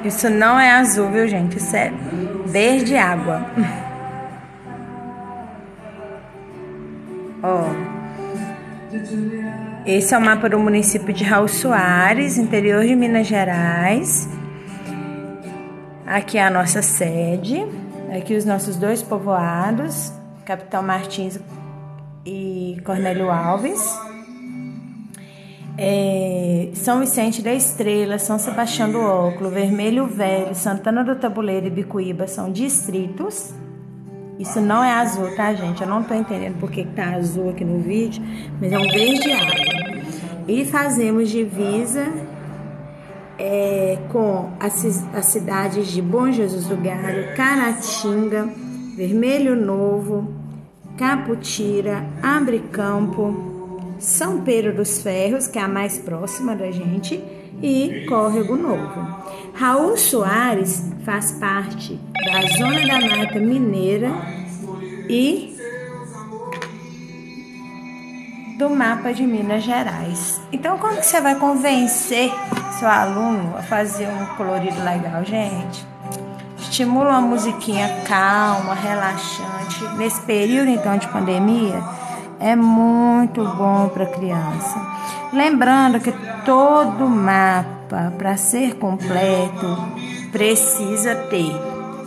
Isso não é azul, viu, gente? Isso é verde água. Ó, esse é o mapa do município de Raul Soares, interior de Minas Gerais. Aqui é a nossa sede. Aqui os nossos 2 povoados, Capitão Martins e Cornélio Alves. São Vicente da Estrela, São Sebastião do Óculo, Vermelho Velho, Santana do Tabuleiro e Bicuíba são distritos. Isso não é azul, tá, gente? Eu não tô entendendo porque que tá azul aqui no vídeo, mas é um verde água. E fazemos divisa com as cidades de Bom Jesus do Galho, Caratinga, Vermelho Novo, Caputira, Abricampo, São Pedro dos Ferros, que é a mais próxima da gente, e Córrego Novo. Raul Soares faz parte da Zona da Mata Mineira e do mapa de Minas Gerais. Então, como que você vai convencer seu aluno a fazer um colorido legal, gente? Estimula uma musiquinha calma, relaxante. Nesse período, então, de pandemia, é muito bom para a criança. Lembrando que todo mapa, para ser completo, precisa ter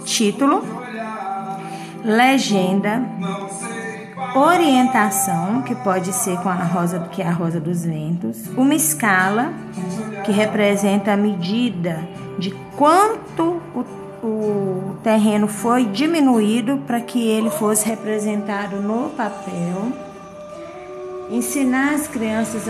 título, legenda, orientação, que pode ser com a rosa dos ventos, uma escala que representa a medida de quanto o terreno foi diminuído para que ele fosse representado no papel. Ensinar as crianças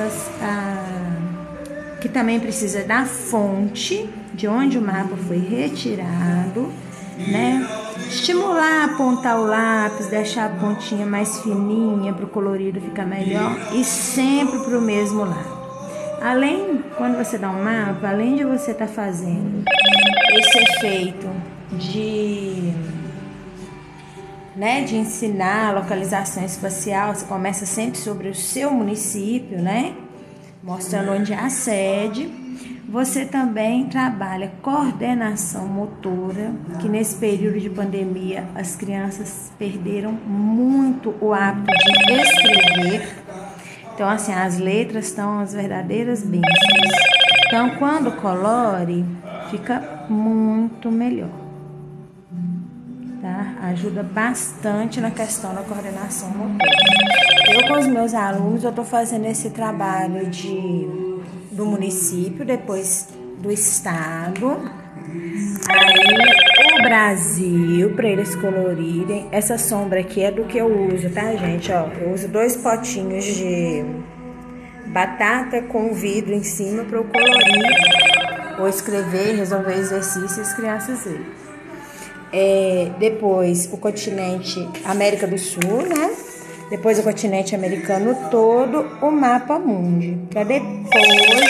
que também precisa da fonte, de onde o mapa foi retirado, né? Estimular a apontar o lápis, deixar a pontinha mais fininha para o colorido ficar melhor e sempre para o mesmo lado. Quando você dá um mapa, além de você estar fazendo esse efeito de ensinar a localização espacial, você começa sempre sobre o seu município, né? Mostrando onde é a sede. Você também trabalha coordenação motora, que nesse período de pandemia as crianças perderam muito o hábito de escrever. Então, assim, as letras estão as verdadeiras bênçãos. Então, quando colore, fica muito melhor. Tá? Ajuda bastante na questão da coordenação motora. Eu, com os meus alunos, eu estou fazendo esse trabalho do município, depois do estado, aí o Brasil, para eles colorirem. Essa sombra aqui é do que eu uso, tá, gente? Ó, eu uso 2 potinhos de batata com vidro em cima para eu colorir ou escrever, resolver exercícios e as crianças verem. Depois o continente América do Sul, né? Depois o continente americano todo, o mapa mundi, para depois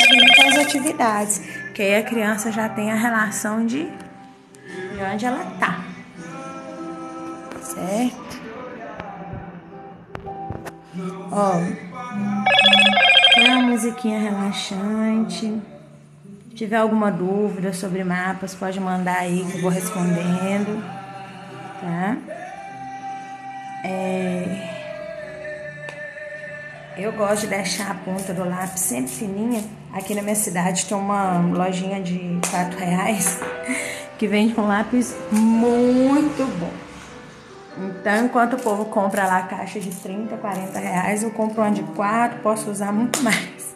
vir com as atividades, que aí a criança já tem a relação de onde ela tá, certo? Ó, põe uma musiquinha relaxante. Se tiver alguma dúvida sobre mapas, pode mandar aí que eu vou respondendo, tá? Eu gosto de deixar a ponta do lápis sempre fininha. Aqui na minha cidade tem uma lojinha de R$4 que vende um lápis muito bom. Então, enquanto o povo compra lá caixa de R$30, R$40, eu compro uma de 4, posso usar muito mais.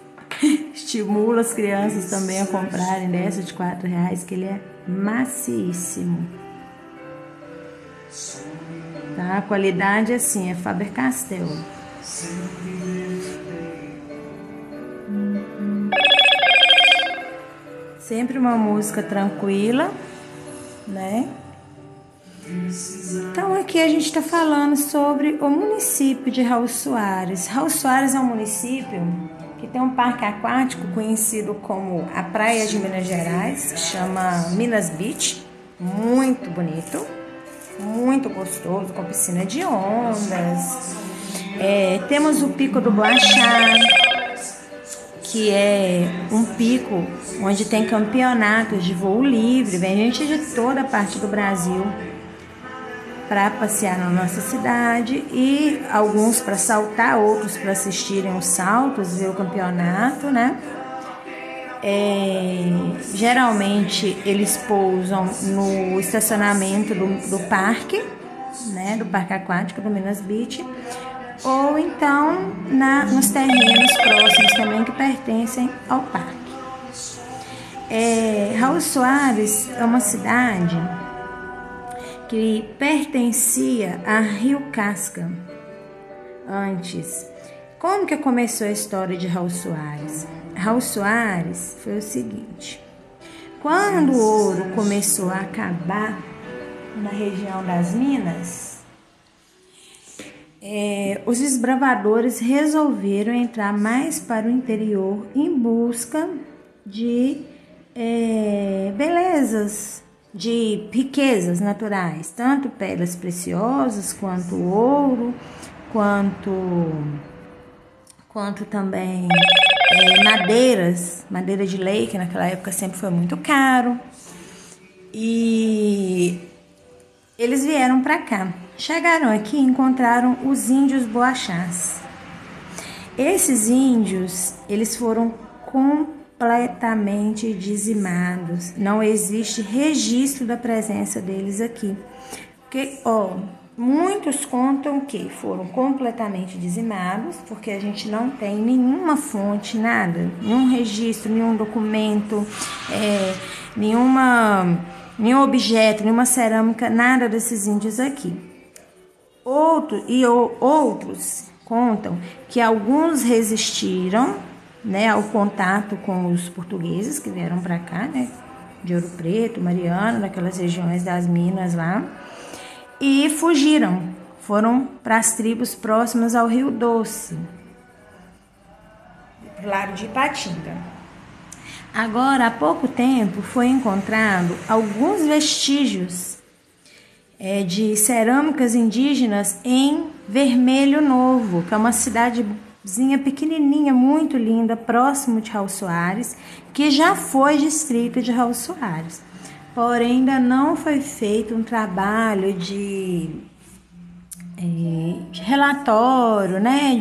Estimula as crianças também a comprarem dessa de R$4, que ele é maciíssimo. Tá? A qualidade assim, é Faber-Castell. Sempre uma música tranquila, né? Então aqui a gente está falando sobre o município de Raul Soares. Raul Soares é um município que tem um parque aquático conhecido como a Praia de Minas Gerais, chama Minas Beach, muito bonito, muito gostoso, com piscina de ondas. Temos o Pico do Boachá, que é um pico onde tem campeonatos de voo livre, vem gente de toda a parte do Brasil para passear na nossa cidade, e alguns para saltar, outros para assistirem os saltos, ver o campeonato, né? Geralmente eles pousam no estacionamento do parque, né? Do parque aquático do Minas Beach, ou então nos terrenos próximos também que pertencem ao parque. Raul Soares é uma cidade que pertencia a Rio Casca antes. Como que começou a história de Raul Soares? Raul Soares foi o seguinte: quando o ouro começou a acabar na região das Minas, os desbravadores resolveram entrar mais para o interior em busca de belezas, de riquezas naturais, tanto pedras preciosas, quanto ouro, quanto também madeira de lei, que naquela época sempre foi muito caro. E eles vieram para cá. Chegaram aqui e encontraram os índios Boachás. Esses índios, eles foram completamente dizimados. Não existe registro da presença deles aqui. Porque, muitos contam que foram completamente dizimados, porque a gente não tem nenhuma fonte, nada, nenhum registro, nenhum documento, nenhum objeto, nenhuma cerâmica, nada desses índios aqui. Outros contam que alguns resistiram, né, ao contato com os portugueses que vieram para cá, né, de Ouro Preto, Mariana, daquelas regiões das Minas lá, e fugiram, foram para as tribos próximas ao Rio Doce, para o lado de Ipatinga. Agora, há pouco tempo, foi encontrado alguns vestígios de cerâmicas indígenas em Vermelho Novo, que é uma cidadezinha pequenininha, muito linda, próximo de Raul Soares, que já foi distrito de Raul Soares. Porém, ainda não foi feito um trabalho de relatório, né?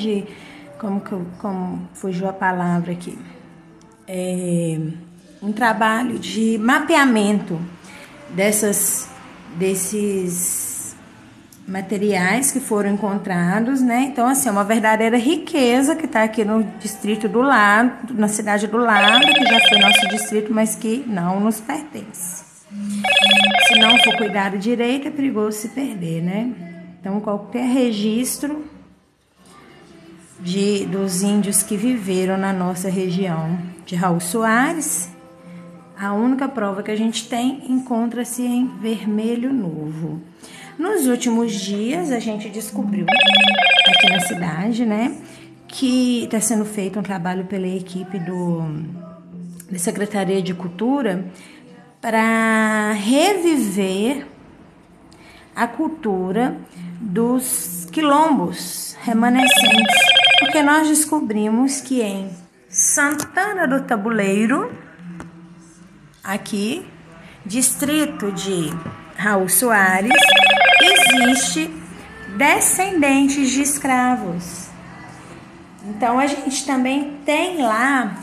Como fugiu a palavra aqui. Um trabalho de mapeamento desses materiais que foram encontrados, né? Então, assim, é uma verdadeira riqueza que está aqui no distrito do lado, na cidade do lado, que já foi nosso distrito, mas que não nos pertence. Se não for cuidado direito, é perigoso se perder, né? Então, qualquer registro dos índios que viveram na nossa região de Raul Soares, a única prova que a gente tem encontra-se em Vermelho Novo. Nos últimos dias, a gente descobriu aqui na cidade, né, que está sendo feito um trabalho pela equipe da Secretaria de Cultura para reviver a cultura dos quilombos remanescentes, porque nós descobrimos que em Santana do Tabuleiro, aqui, distrito de Raul Soares, existe descendentes de escravos. Então, a gente também tem lá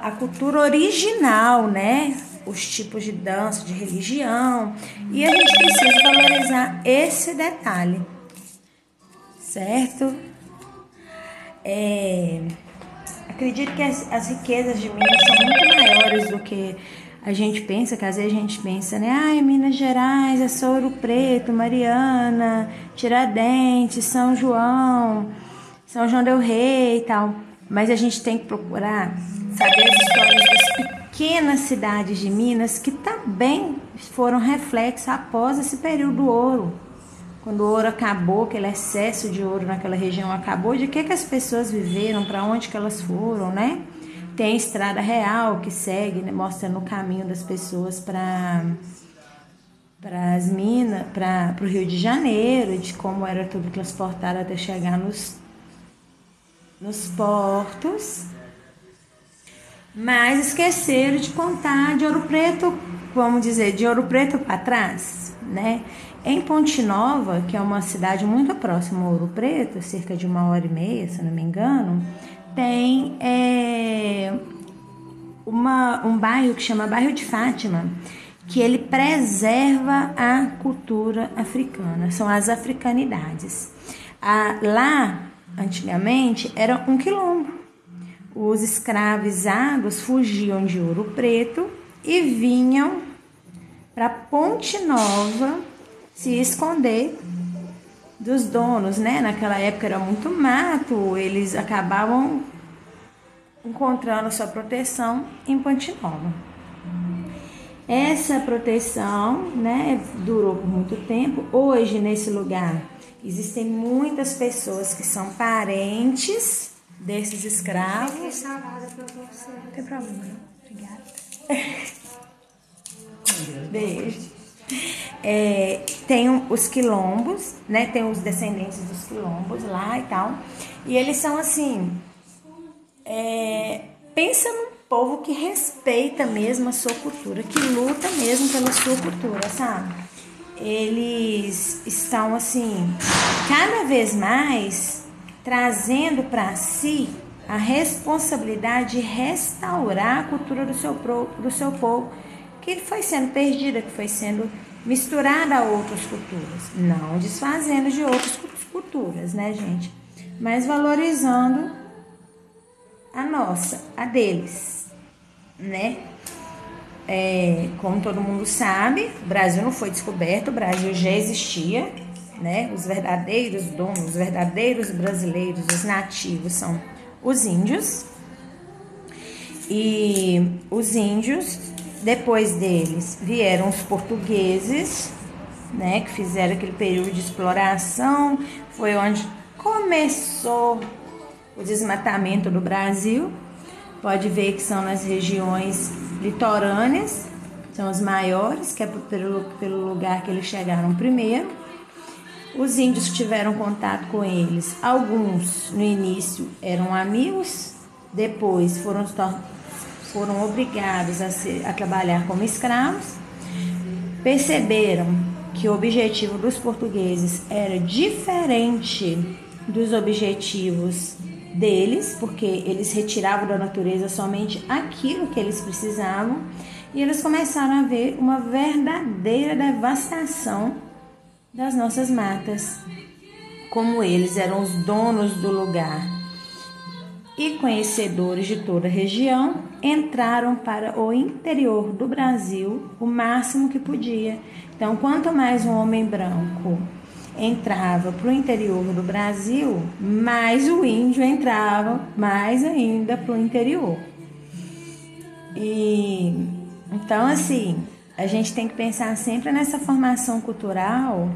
a cultura original, né? Os tipos de dança, de religião. E a gente precisa valorizar esse detalhe, certo? Acredito que as riquezas de Minas são muito maiores do que a gente pensa, que às vezes a gente pensa, né? Minas Gerais é só Ouro Preto, Mariana, Tiradentes, São João del Rei e tal. Mas a gente tem que procurar saber as histórias das pequenas cidades de Minas que também foram reflexo após esse período do ouro. Quando o ouro acabou, aquele excesso de ouro naquela região acabou, de que as pessoas viveram, para onde que elas foram, né? Tem a Estrada Real que segue, né, mostrando o caminho das pessoas para as Minas, para o Rio de Janeiro, de como era tudo transportado até chegar nos portos. Mas esqueceram de contar de Ouro Preto, vamos dizer, de Ouro Preto para trás, né? Em Ponte Nova, que é uma cidade muito próxima a Ouro Preto, cerca de 1h30, se não me engano, tem um bairro que chama Bairro de Fátima, que ele preserva a cultura africana, são as africanidades. Lá, antigamente, era um quilombo. Os escravizados fugiam de Ouro Preto e vinham para Ponte Nova se esconder dos donos, né? Naquela época era muito mato, eles acabavam encontrando sua proteção em Ponte Nova. Essa proteção, né, durou por muito tempo. Hoje, nesse lugar, existem muitas pessoas que são parentes desses escravos. Não tem problema, não. Obrigada. Beijo. Tem os quilombos, né? Tem os descendentes dos quilombos lá e tal. E eles são assim... pensa num povo que respeita mesmo a sua cultura, que luta mesmo pela sua cultura, sabe? Eles estão assim, cada vez mais trazendo para si a responsabilidade de restaurar a cultura do seu povo, que foi sendo perdida, que foi sendo misturada a outras culturas, não desfazendo de outras culturas, né, gente? Mas valorizando a nossa, a deles, né? Como todo mundo sabe, o Brasil não foi descoberto, o Brasil já existia, né? Os verdadeiros donos, os verdadeiros brasileiros, os nativos são os índios. E os índios, depois deles, vieram os portugueses, né? Que fizeram aquele período de exploração, foi onde começou o desmatamento do Brasil. Pode ver que são nas regiões litorâneas, são os maiores, que é pelo lugar que eles chegaram primeiro. Os índios que tiveram contato com eles, alguns no início eram amigos, depois foram obrigados a trabalhar como escravos, perceberam que o objetivo dos portugueses era diferente dos objetivos deles, porque eles retiravam da natureza somente aquilo que eles precisavam, e eles começaram a ver uma verdadeira devastação das nossas matas. Como eles eram os donos do lugar e conhecedores de toda a região, entraram para o interior do Brasil o máximo que podia. Então, quanto mais um homem branco entrava para o interior do Brasil, mais o índio entrava mais ainda para o interior. E então, assim, a gente tem que pensar sempre nessa formação cultural.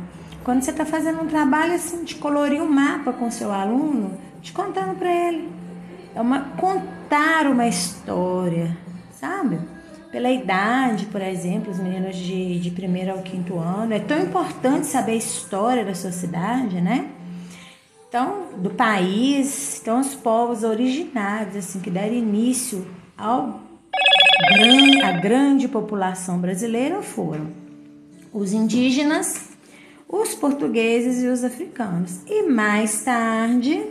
Quando você está fazendo um trabalho assim de colorir um mapa com seu aluno, te contando para ele, contar uma história, sabe? Pela idade, por exemplo, os meninos de 1º ao 5º ano, é tão importante saber a história da sua cidade, né? Então, do país, então os povos originários, assim, que deram início à grande população brasileira foram os indígenas, os portugueses e os africanos. E mais tarde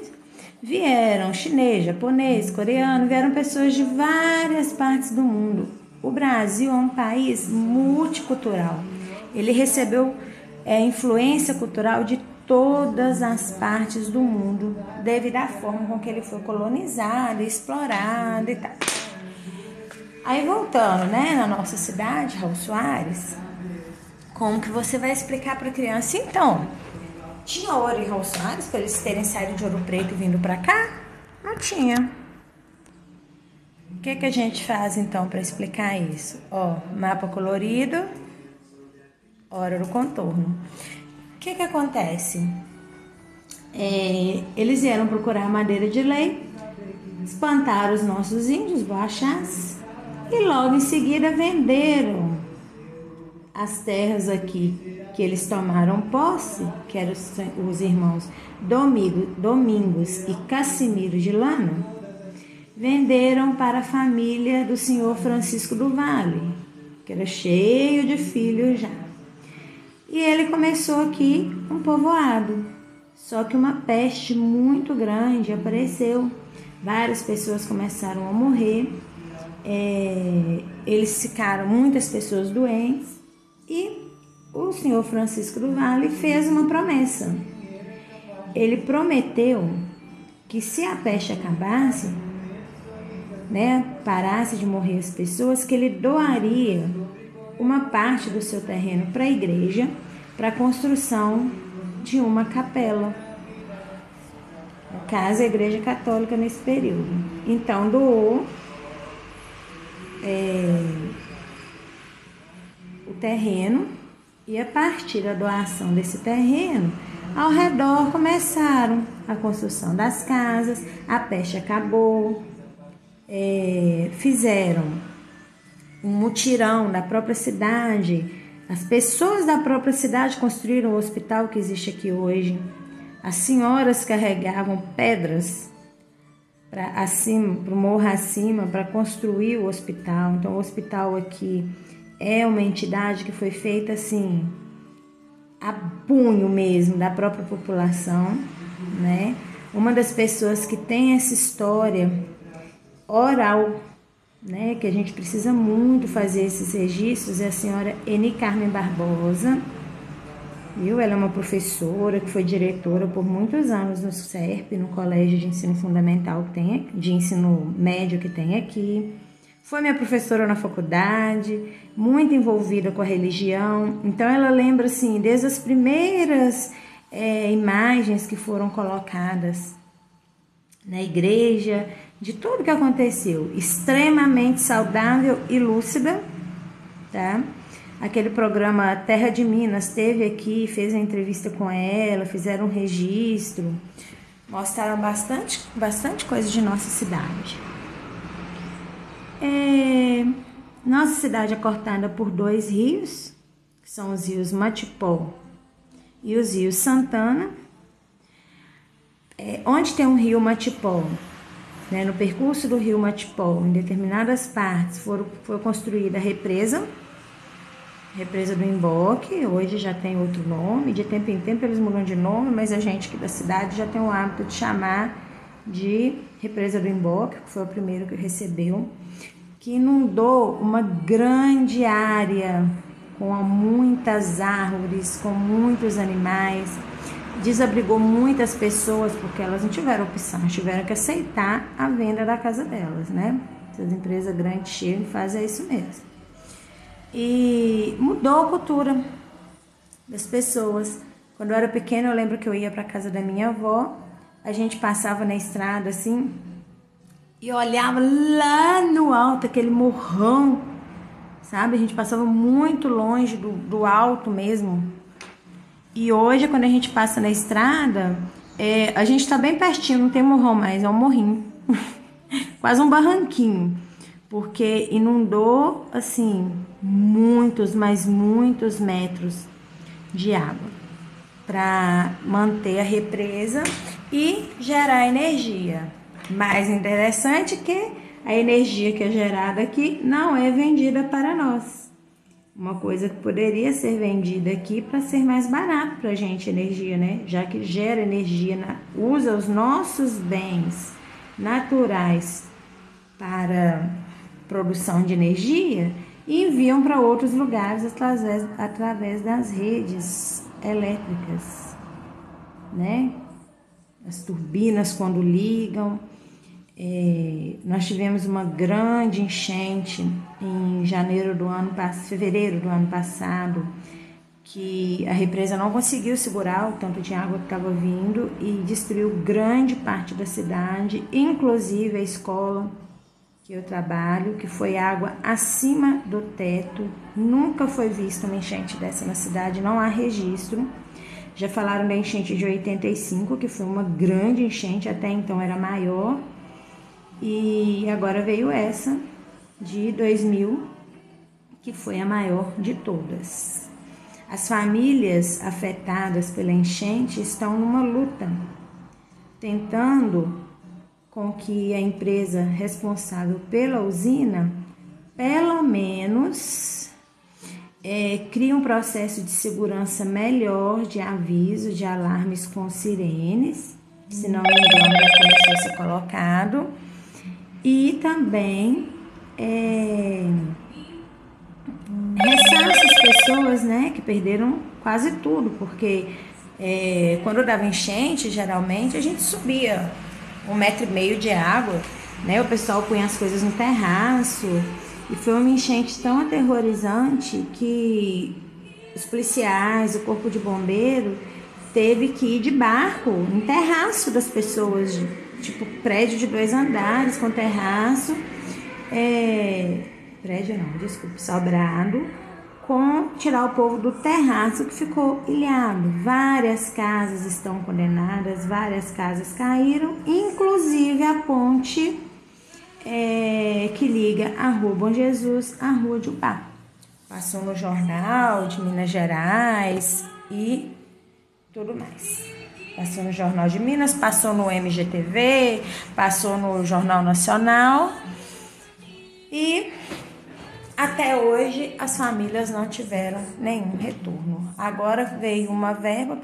vieram chinês, japonês, coreano, vieram pessoas de várias partes do mundo. O Brasil é um país multicultural. Ele recebeu influência cultural de todas as partes do mundo, devido à forma com que ele foi colonizado, explorado e tal. Aí voltando, né, na nossa cidade, Raul Soares, como que você vai explicar para a criança? Então, tinha ouro em Raul Soares para eles terem saído de Ouro Preto e vindo para cá? Não tinha. O que a gente faz então para explicar isso? Mapa colorido, hora do contorno. O que acontece? Eles vieram procurar madeira de lei, espantaram os nossos índios, boachás, e logo em seguida venderam as terras aqui que eles tomaram posse, que eram os irmãos Domingos e Cassimiro de Lana. venderam para a família do senhor Francisco do Vale, que era cheio de filhos já. E ele começou aqui um povoado, só que uma peste muito grande apareceu. Várias pessoas começaram a morrer, eles ficaram, muitas pessoas doentes, e o senhor Francisco do Vale fez uma promessa. Ele prometeu que se a peste acabasse, parasse de morrer as pessoas, que ele doaria uma parte do seu terreno para a igreja, para a construção de uma capela. No caso, a igreja católica nesse período. Então, doou o terreno, e a partir da doação desse terreno, ao redor começaram a construção das casas, a peste acabou, fizeram um mutirão da própria cidade, as pessoas da própria cidade construíram o hospital que existe aqui hoje, as senhoras carregavam pedras para o morro acima para construir o hospital. Então o hospital aqui é uma entidade que foi feita assim, a punho mesmo da própria população, né? Uma das pessoas que tem essa história oral, né, que a gente precisa muito fazer esses registros, é a senhora Eni Carmen Barbosa, viu? Ela é uma professora que foi diretora por muitos anos no SERP, no colégio de ensino fundamental que tem, de ensino médio que tem aqui. Foi minha professora na faculdade, muito envolvida com a religião. Então ela lembra assim, desde as primeiras imagens que foram colocadas na igreja, de tudo que aconteceu, extremamente saudável e lúcida, tá? Aquele programa Terra de Minas teve aqui, fez a entrevista com ela, fizeram um registro, mostraram bastante coisa de nossa cidade. Nossa cidade é cortada por 2 rios, que são os rios Matipó e os rios Santana. Onde tem um rio Matipó, né, no percurso do rio Matipó, em determinadas partes foi construída a represa do Imboque, hoje já tem outro nome, de tempo em tempo eles mudam de nome, mas a gente aqui da cidade já tem o hábito de chamar de represa do Imboque, que foi o primeiro que recebeu, que inundou uma grande área com muitas árvores, com muitos animais, desabrigou muitas pessoas porque elas não tiveram opção, tiveram que aceitar a venda da casa delas, né? Essas empresas grandes chegam e fazem isso mesmo. E mudou a cultura das pessoas. Quando eu era pequena, eu lembro que eu ia para a casa da minha avó, a gente passava na estrada assim e olhava lá no alto aquele morrão, sabe? A gente passava muito longe do alto mesmo. E hoje, quando a gente passa na estrada, a gente está bem pertinho, não tem morrão mais, é um morrinho. Quase um barranquinho. Porque inundou, assim, muitos metros de água para manter a represa e gerar energia. Mais interessante que a energia que é gerada aqui não é vendida para nós. Uma coisa que poderia ser vendida aqui para ser mais barato para a gente, energia, né? Já que gera energia, usa os nossos bens naturais para produção de energia e enviam para outros lugares através das redes elétricas, né? As turbinas quando ligam. Nós tivemos uma grande enchente em fevereiro do ano passado, que a represa não conseguiu segurar o tanto de água que estava vindo e destruiu grande parte da cidade, inclusive a escola que eu trabalho, que foi água acima do teto. Nunca foi vista uma enchente dessa na cidade, não há registro. Já falaram da enchente de 85, que foi uma grande enchente, até então era maior. E agora veio essa de 2000, que foi a maior de todas. As famílias afetadas pela enchente estão numa luta, tentando com que a empresa responsável pela usina, pelo menos, cria um processo de segurança melhor, de aviso, de alarmes com sirenes, se não me engano já começou a ser colocado, e também ressarce as pessoas, né, que perderam quase tudo, porque quando dava enchente, geralmente a gente subia 1,5 metro de água, né, o pessoal punha as coisas no terraço, e foi uma enchente tão aterrorizante que os policiais, o corpo de bombeiro, teve que ir de barco em terraço das pessoas, tipo prédio de 2 andares com terraço, prédio não, desculpa, sobrado, com tirar o povo do terraço que ficou ilhado. Várias casas estão condenadas, várias casas caíram, inclusive a ponte que liga a Rua Bom Jesus à Rua de Ubá. Passou no Jornal de Minas Gerais e tudo mais. Passou no Jornal de Minas, passou no MGTV, passou no Jornal Nacional e até hoje as famílias não tiveram nenhum retorno. Agora veio uma verba,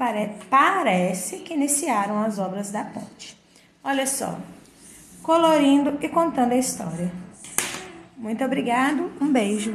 parece que iniciaram as obras da ponte. Olha só, colorindo e contando a história. Muito obrigado, um beijo.